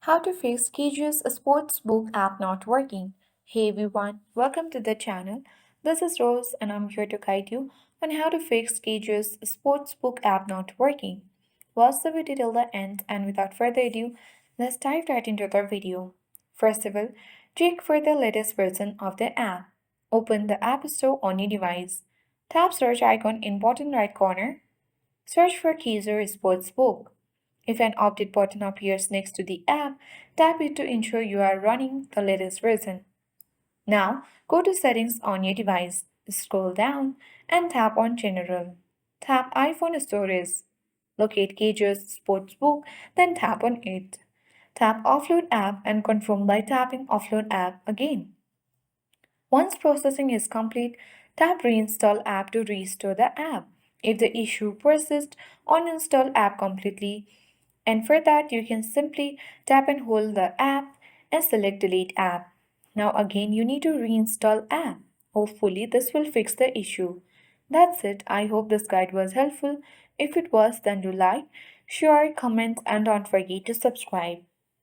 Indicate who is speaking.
Speaker 1: How to fix Caesars Sportsbook app not working. Hey everyone, welcome to the channel. This is Rose and I'm here to guide you on how to fix Caesars Sportsbook app not working. Watch the video till the end and without further ado, let's dive right into the video. First of all, check for the latest version of the app. Open the App Store on your device. Tap search icon in bottom right corner. Search for Caesars Sportsbook. If an update button appears next to the app, tap it to ensure you are running the latest version. Now, go to Settings on your device, scroll down, and tap on General. Tap iPhone Storage. Locate Caesars Sportsbook, then tap on it. Tap Offload App and confirm by tapping Offload App again. Once processing is complete, tap Reinstall app to restore the app. If the issue persists, uninstall app completely, and for that you can simply tap and hold the app and select delete app. Now again you need to reinstall app. Hopefully this will fix the issue. That's it. I hope this guide was helpful. If it was, then do like, share, comment and don't forget to subscribe.